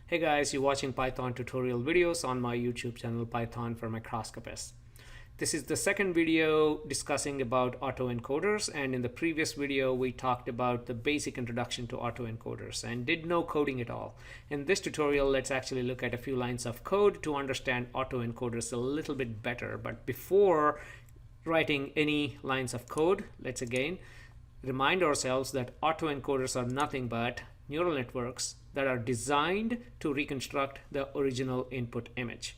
Hey guys, you're watching Python tutorial videos on my YouTube channel Python for Microscopists. This is the second video discussing about autoencoders, and in the previous video we talked about the basic introduction to autoencoders and did no coding at all. In this tutorial, let's actually look at a few lines of code to understand autoencoders a little bit better. But before writing any lines of code, let's again remind ourselves that autoencoders are nothing but neural networks that are designed to reconstruct the original input image.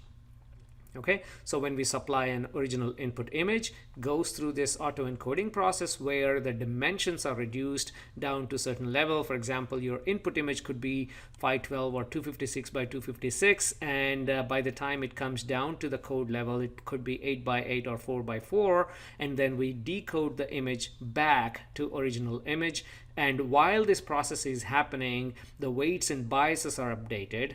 Okay, so when we supply an original input image, goes through this autoencoding process where the dimensions are reduced down to a certain level. For example, your input image could be 512 or 256 by 256, and by the time it comes down to the code level, it could be 8 by 8 or 4 by 4, and then we decode the image back to original image. And while this process is happening, the weights and biases are updated,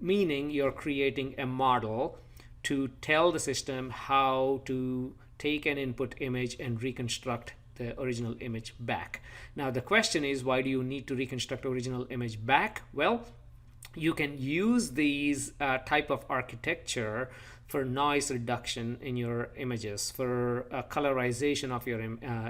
meaning you're creating a model to tell the system how to take an input image and reconstruct the original image back. Now the question is, why do you need to reconstruct original image back? Well, you can use these type of architecture for noise reduction in your images, for colorization of your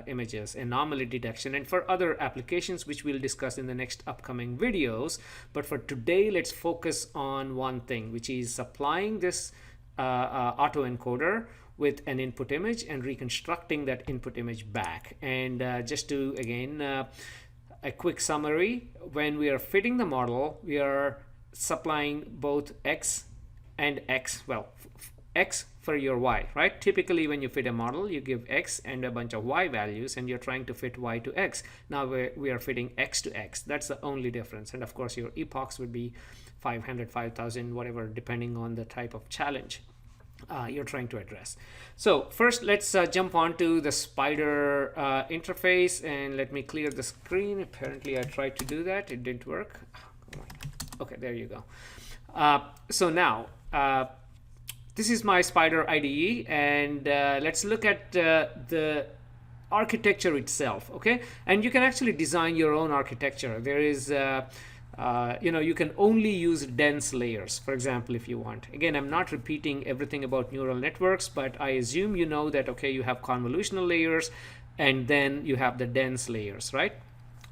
images, anomaly detection, and for other applications which we'll discuss in the next upcoming videos. But for today, let's focus on one thing, which is supplying this autoencoder with an input image and reconstructing that input image back. And just to again a quick summary, when we are fitting the model, we are supplying both x and x, well, x for your y, right? Typically when you fit a model, you give x and a bunch of y values, and you're trying to fit y to x. Now we are fitting x to x. That's the only difference. And of course your epochs would be 500, 5,000, whatever, depending on the type of challenge you're trying to address. So first, let's jump onto the spider interface, and let me clear the screen. Apparently I tried to do that, it didn't work. Okay, there you go. So now this is my spider IDE, and let's look at the architecture itself. Okay, and you can actually design your own architecture. There is you can only use dense layers, for example, if you want. Again, I'm not repeating everything about neural networks, but I assume you know that, okay, you have convolutional layers and then you have the dense layers, right?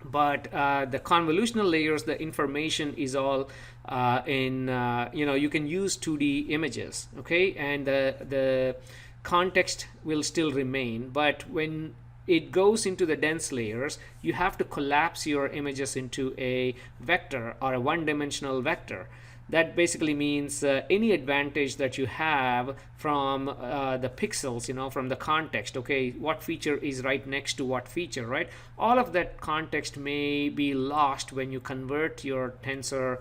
But the convolutional layers, the information is all you can use 2D images, okay? And the context will still remain, but when it goes into the dense layers, you have to collapse your images into a vector or a one-dimensional vector. That basically means any advantage that you have from the pixels, from the context, okay, what feature is right next to what feature, right? All of that context may be lost when you convert your tensor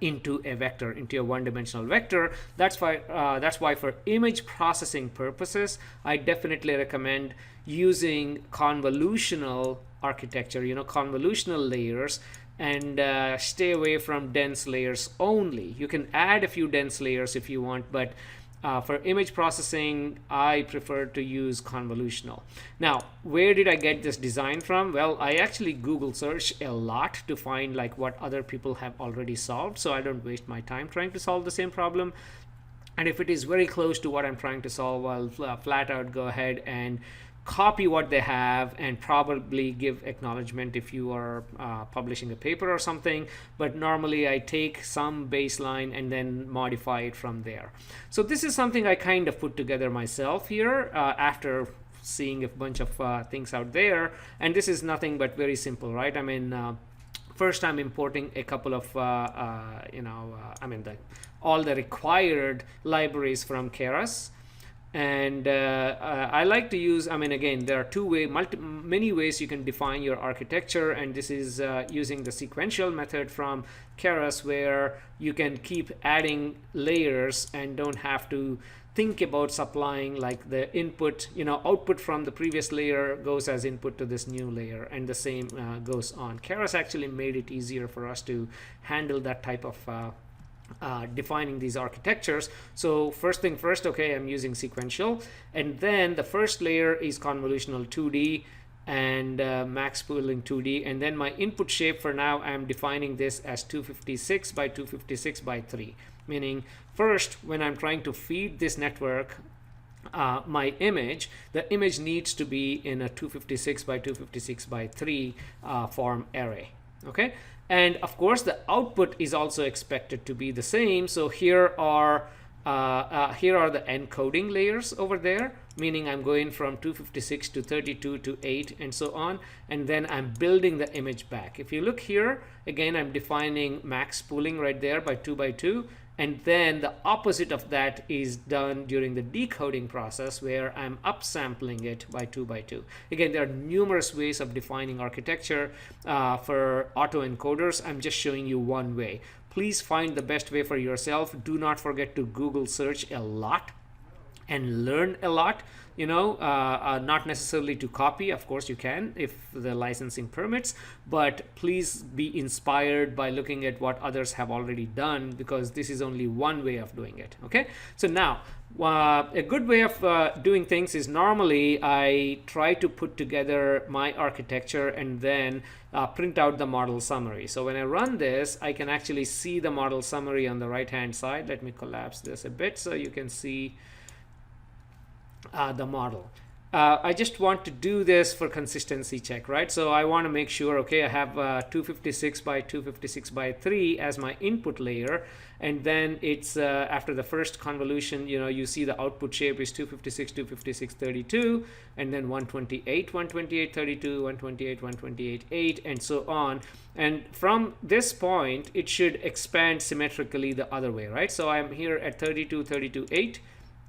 into a vector, into a one-dimensional vector. That's why for image processing purposes, I definitely recommend using convolutional architecture, convolutional layers, and stay away from dense layers only. You can add a few dense layers if you want, but for image processing, I prefer to use convolutional. Now, where did I get this design from? Well, I actually Google search a lot to find like what other people have already solved, so I don't waste my time trying to solve the same problem. And if it is very close to what I'm trying to solve, I'll flat out go ahead and copy what they have and probably give acknowledgement if you are publishing a paper or something. But normally I take some baseline and then modify it from there. So this is something I kind of put together myself here after seeing a bunch of things out there. And this is nothing but very simple, right? I mean, first I'm importing a couple of all the required libraries from Keras. And I like to use, again, there are many ways you can define your architecture, and this is using the sequential method from Keras, where you can keep adding layers and don't have to think about supplying like the input, output from the previous layer goes as input to this new layer, and the same goes on. Keras actually made it easier for us to handle that type of defining these architectures. So first thing first, okay, I'm using sequential, and then the first layer is convolutional 2D, and max pooling 2D. And then my input shape for now, I'm defining this as 256 by 256 by 3. Meaning first, when I'm trying to feed this network my image, the image needs to be in a 256 by 256 by 3 form array. Okay, and of course the output is also expected to be the same. So here are the encoding layers over there, meaning I'm going from 256 to 32 to 8 and so on, and then I'm building the image back. If you look here again, I'm defining max pooling right there by 2 by 2, and then the opposite of that is done during the decoding process, where I'm upsampling it by 2 by 2. Again, there are numerous ways of defining architecture for autoencoders. I'm just showing you one way. Please find the best way for yourself. Do not forget to Google search a lot and learn a lot. Not necessarily to copy. Of course you can if the licensing permits, but please be inspired by looking at what others have already done, because this is only one way of doing it. Okay, so now a good way of doing things is, normally I try to put together my architecture and then print out the model summary. So when I run this, I can actually see the model summary on the right hand side. Let me collapse this a bit so you can see the model. I just want to do this for consistency check, right? So I want to make sure, okay, I have 256 by 256 by 3 as my input layer, and then it's after the first convolution, you see the output shape is 256, 256, 32, and then 128, 128, 32, 128, 128, 8, and so on. And from this point, it should expand symmetrically the other way, right? So I'm here at 32, 32, 8,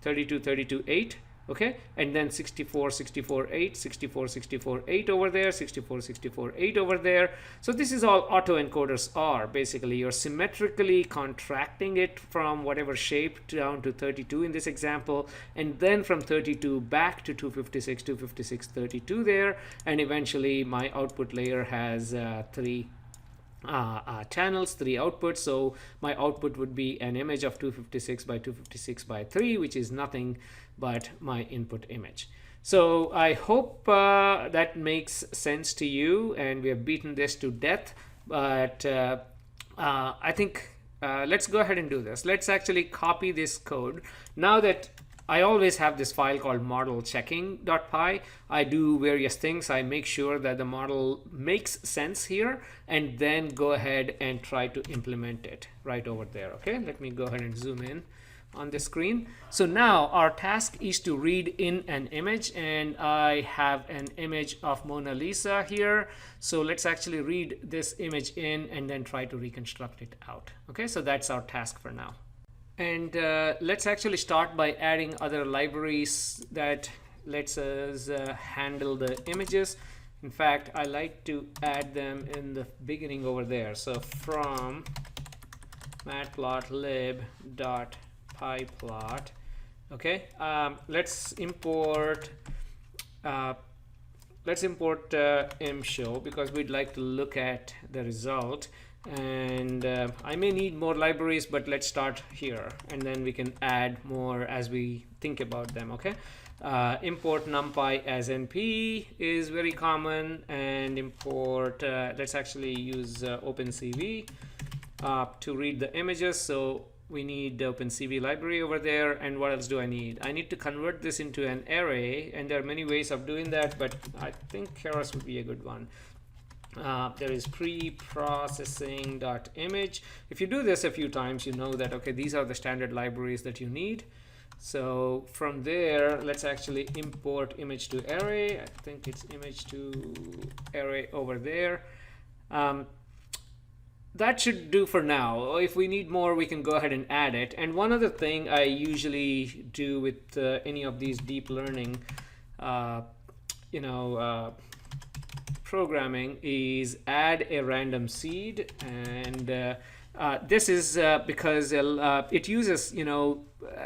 32, 32, 8. Okay, and then 64, 64, 8, 64, 64, 8 over there, 64, 64, 8 over there. So this is all autoencoders are. Basically, you're symmetrically contracting it from whatever shape down to 32 in this example, and then from 32 back to 256, 256, 32 there, and eventually my output layer has three channels, 3 outputs. So my output would be an image of 256 by 256 by 3, which is nothing but my input image. So I hope that makes sense to you, and we have beaten this to death, but I think let's go ahead and do this. Let's actually copy this code. Now that I always have this file called model checking.py. I do various things. I make sure that the model makes sense here, and then go ahead and try to implement it right over there. Okay, let me go ahead and zoom in on the screen. So now our task is to read in an image, and I have an image of Mona Lisa here. So let's actually read this image in and then try to reconstruct it out. Okay, so that's our task for now. And let's actually start by adding other libraries that lets us handle the images. In fact, I like to add them in the beginning over there. So from matplotlib.pyplot. Okay, let's import imshow, because we'd like to look at the result. And I may need more libraries, but let's start here, and then we can add more as we think about them. Okay, import numpy as np is very common, and import let's actually use OpenCV to read the images. So we need the OpenCV library over there. And what else do I need? I need to convert this into an array, and there are many ways of doing that, but I think Keras would be a good one. There is preprocessing.image. If you do this a few times, you know that, okay, these are the standard libraries that you need. So from there, let's actually import image to array. I think it's image to array over there. That should do for now. If we need more, we can go ahead and add it. And one other thing I usually do with any of these deep learning programming is add a random seed, and this is because it uses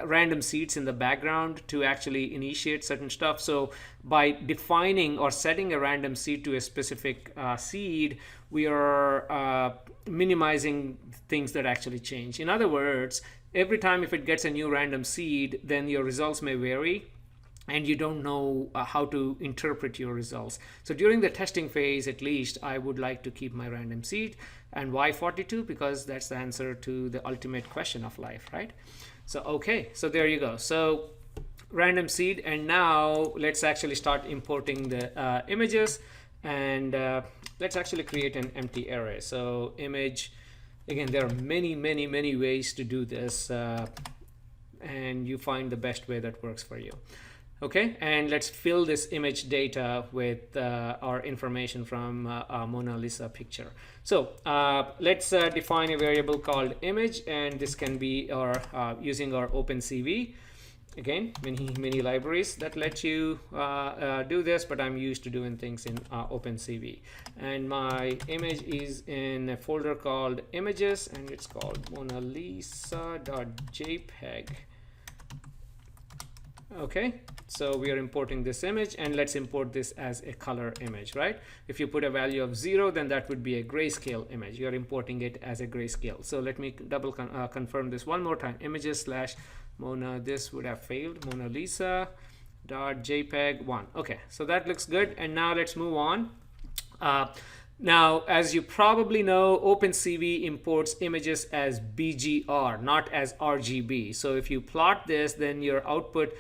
random seeds in the background to actually initiate certain stuff. So by defining or setting a random seed to a specific seed, we are minimizing things that actually change. In other words, every time if it gets a new random seed, then your results may vary. and you don't know how to interpret your results. So during the testing phase, at least, I would like to keep my random seed. And why 42? Because that's the answer to the ultimate question of life, right? So okay, so there you go. So random seed, and now let's actually start importing the images, and let's actually create an empty array. So image, again, there are many ways to do this, and you find the best way that works for you. Okay, and let's fill this image data with our information from Mona Lisa picture. So let's define a variable called image, and this can be our using our OpenCV. Again, many libraries that let you do this, but I'm used to doing things in OpenCV. And my image is in a folder called images, and it's called Mona Lisa.jpg. Okay, so we are importing this image, and let's import this as a color image, right? If you put a value of 0, then that would be a grayscale image. You're importing it as a grayscale. So let me double confirm this one more time. Images slash Mona, this would have failed, Mona Lisa dot JPEG 1. Okay, so that looks good, and now let's move on. Now, as you probably know, OpenCV imports images as BGR, not as RGB. So if you plot this, then your output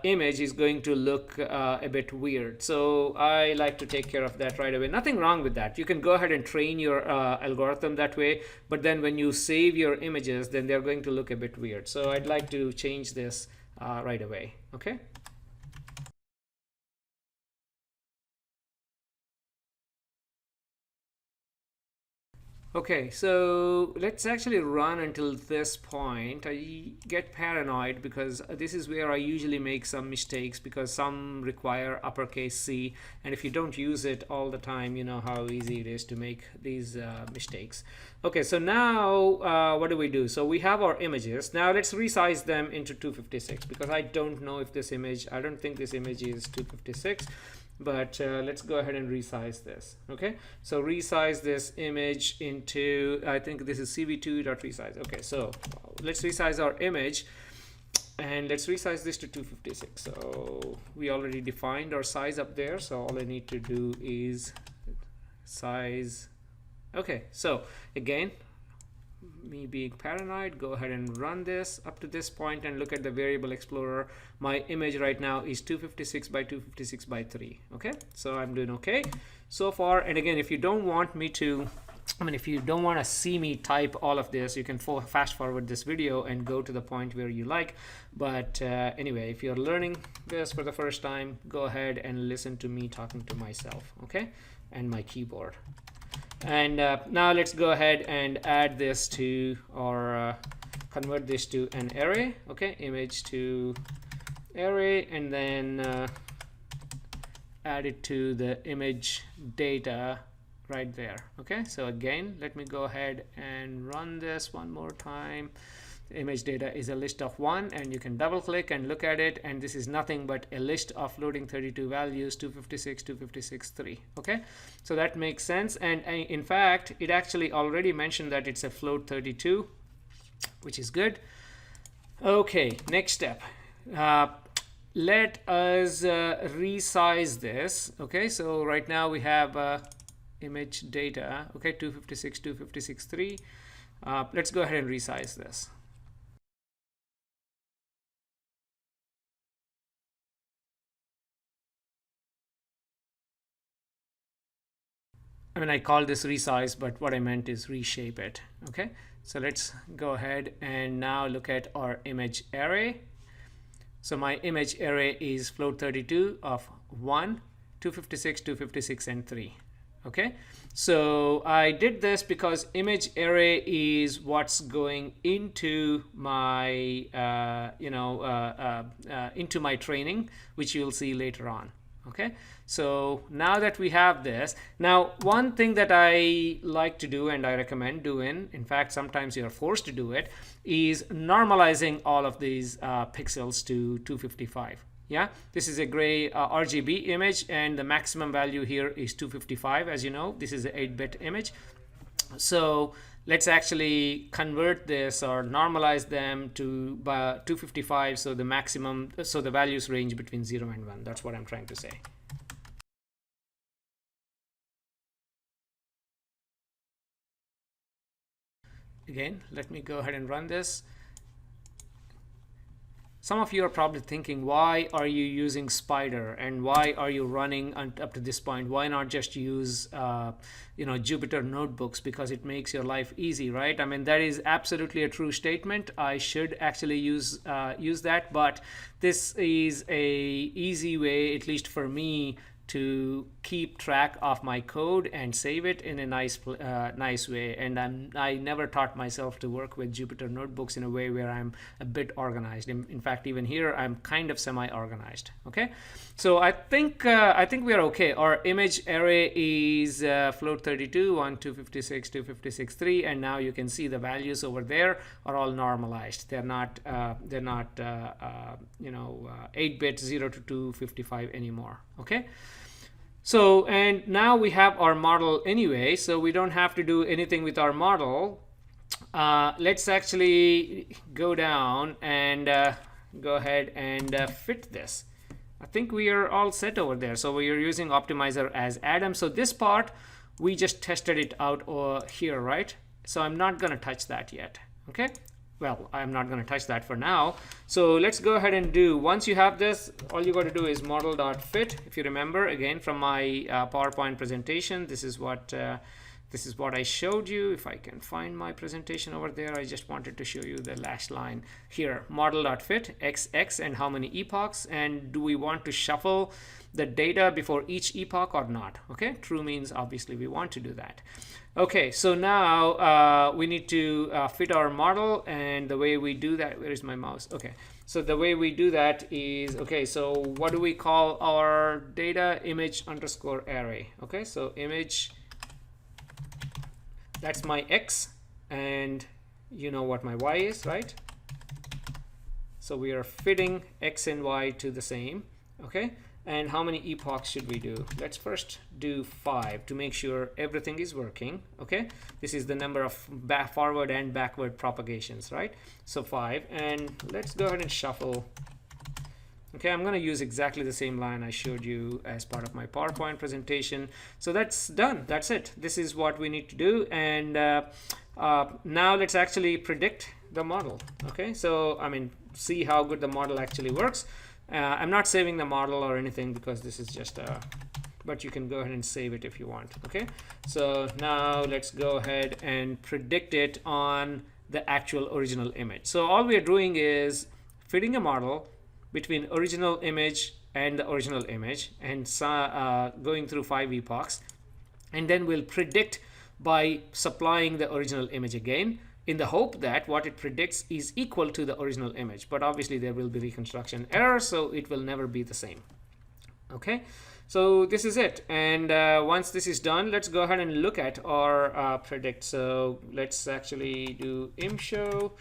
image is going to look a bit weird. So I like to take care of that right away. Nothing wrong with that. You can go ahead and train your algorithm that way, but then when you save your images, then they're going to look a bit weird. So I'd like to change this right away. Okay. Okay, so let's actually run until this point. I get paranoid because this is where I usually make some mistakes, because some require uppercase C, and if you don't use it all the time, you know how easy it is to make these mistakes. Okay, so now what do we do? So we have our images. Now let's resize them into 256, because I don't know if this image, I don't think this image is 256. But let's go ahead and resize this. Okay, so resize this image into, I think this is cv2.resize. Okay, so let's resize our image, and let's resize this to 256. So we already defined our size up there, so all I need to do is size. Okay, so again, me being paranoid, go ahead and run this up to this point and look at the variable explorer. My image right now is 256 by 256 by 3. Okay, so I'm doing okay so far. And again, if you don't want me to, if you don't want to see me type all of this, you can fast forward this video and go to the point where you like. But anyway, if you're learning this for the first time, go ahead and listen to me talking to myself, okay, and my keyboard. And now let's go ahead and add this to, or convert this to an array. Okay, image to array, and then add it to the image data right there. Okay, so again, let me go ahead and run this one more time. The image data is a list of 1, and you can double click and look at it, and this is nothing but a list of floating 32 values, 256, 256, 3. Okay, so that makes sense. And in fact, it actually already mentioned that it's a float 32, which is good. Okay, next step. Let us resize this. Okay, so right now we have image data. Okay, 256, 256, 3. Let's go ahead and resize this. I call this resize, but what I meant is reshape it. Okay, so let's go ahead and now look at our image array. So my image array is float 32 of 1, 256, 256, and 3. Okay, so I did this because image array is what's going into my into my training, which you'll see later on. Okay, so now that we have this, now one thing that I like to do and I recommend doing, in fact sometimes you're forced to do it, is normalizing all of these pixels to 255. Yeah, this is a gray RGB image, and the maximum value here is 255. As you know, this is an 8-bit image. So let's actually convert this or normalize them to 255, so the maximum, so the values range between 0 and 1. That's what I'm trying to say. Again, let me go ahead and run this. Some of you are probably thinking, why are you using Spider and why are you running up to this point? Why not just use Jupyter notebooks, because it makes your life easy, right? I mean, that is absolutely a true statement. I should actually use that, but this is a easy way, at least for me, to keep track of my code and save it in a nice way. And I never taught myself to work with Jupyter notebooks in a way where I'm a bit organized. In fact, even here I'm kind of semi-organized. Okay, so I think we are okay. Our image array is float 32, 1, 256, 256, 3, and now you can see the values over there are all normalized. They're not 8-bit 0 to 255 anymore. Okay. So, and now we have our model anyway, so we don't have to do anything with our model. Let's actually go down and go ahead and fit this. I think we are all set over there. So we are using optimizer as Adam. So this part, we just tested it out here, right? So I'm not going to touch that yet. Okay. Well, I'm not going to touch that for now. So let's go ahead and do, once you have this, all you got to do is model.fit. If you remember, again, from my PowerPoint presentation, this is what I showed you. If I can find my presentation over there, I just wanted to show you the last line here. Model.fit, XX, and how many epochs, and do we want to shuffle the data before each epoch or not? Okay, true means obviously we want to do that. Okay, so now we need to fit our model, and the way we do that, where is my mouse? Okay, so the way we do that is, okay, so what do we call our data? Image underscore array. Okay, so image, that's my X, and you know what my Y is, right? So we are fitting X and Y to the same. Okay, and how many epochs should we do? Let's first do 5 to make sure everything is working. Okay, this is the number of forward and backward propagations, right? So 5, and let's go ahead and shuffle. Okay, I'm going to use exactly the same line I showed you as part of my PowerPoint presentation. So that's done. That's it. This is what we need to do. And now let's actually predict the model. Okay, so I mean, see how good the model actually works. I'm not saving the model or anything because this is just a, but you can go ahead and save it if you want. Okay, so now let's go ahead and predict it on the actual original image. So all we are doing is fitting a model between original image and the original image, and going through 5 epochs, and then we'll predict by supplying the original image again, in the hope that what it predicts is equal to the original image. But obviously there will be reconstruction error, so it will never be the same. Okay, so this is it. And once this is done, let's go ahead and look at our predict. So let's actually do imshow,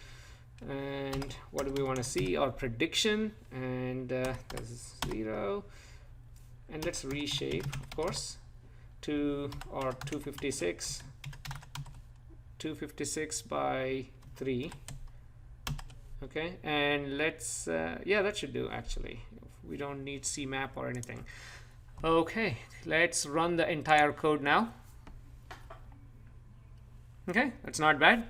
and what do we want to see? Our prediction, and that's 0. And let's reshape, of course, to our 256 by 3. Okay, and let's yeah, that should do. Actually, we don't need CMap or anything. Okay, let's run the entire code now. Okay, that's not bad.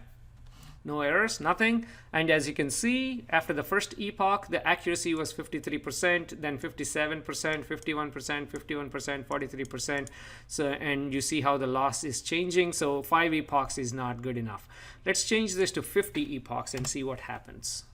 No errors, nothing. And as you can see, after the first epoch, the accuracy was 53%, then 57%, 51%, 51%, 43%. So, and you see how the loss is changing. So 5 epochs is not good enough. Let's change this to 50 epochs and see what happens.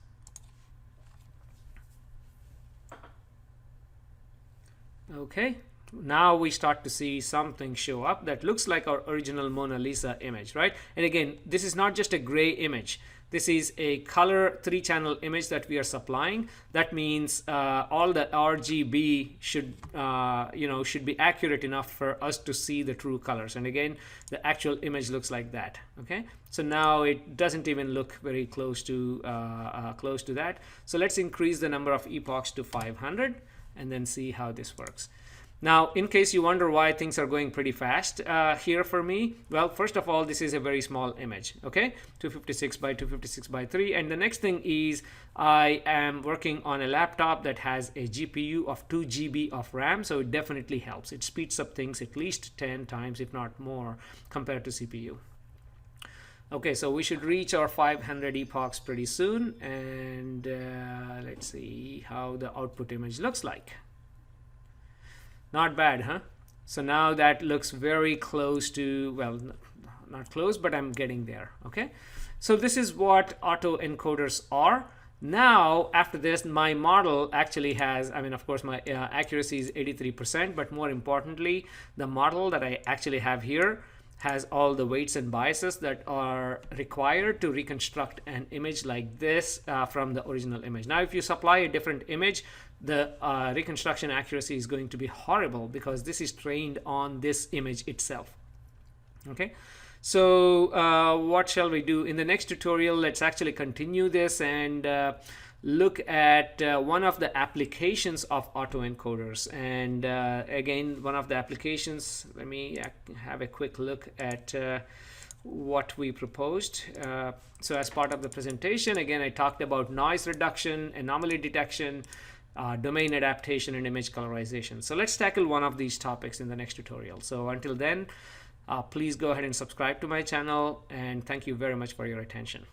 Okay. Now we start to see something show up that looks like our original Mona Lisa image, right? And again, this is not just a gray image. This is a color 3-channel image that we are supplying. That means all the RGB should, should be accurate enough for us to see the true colors. And again, the actual image looks like that. Okay, so now it doesn't even look very close to that. So let's increase the number of epochs to 500 and then see how this works. Now, in case you wonder why things are going pretty fast here for me, well, first of all, this is a very small image, okay? 256 by 256 by 3. And the next thing is I am working on a laptop that has a GPU of 2 GB of RAM, so it definitely helps. It speeds up things at least 10 times, if not more, compared to CPU. Okay, so we should reach our 500 epochs pretty soon, and let's see how the output image looks like. Not bad, huh? So now that looks very close to, well, not close, but I'm getting there, okay? So this is what autoencoders are. Now, after this, my model actually has, I mean, of course, my accuracy is 83%, but more importantly, the model that I actually have here has all the weights and biases that are required to reconstruct an image like this from the original image. Now, if you supply a different image, the reconstruction accuracy is going to be horrible because this is trained on this image itself. Okay, so what shall we do? In the next tutorial, let's actually continue this and look at one of the applications of autoencoders. And again, one of the applications, let me have a quick look at what we proposed. So as part of the presentation, again, I talked about noise reduction, anomaly detection, domain adaptation, and image colorization. So let's tackle one of these topics in the next tutorial. So until then, please go ahead and subscribe to my channel, and thank you very much for your attention.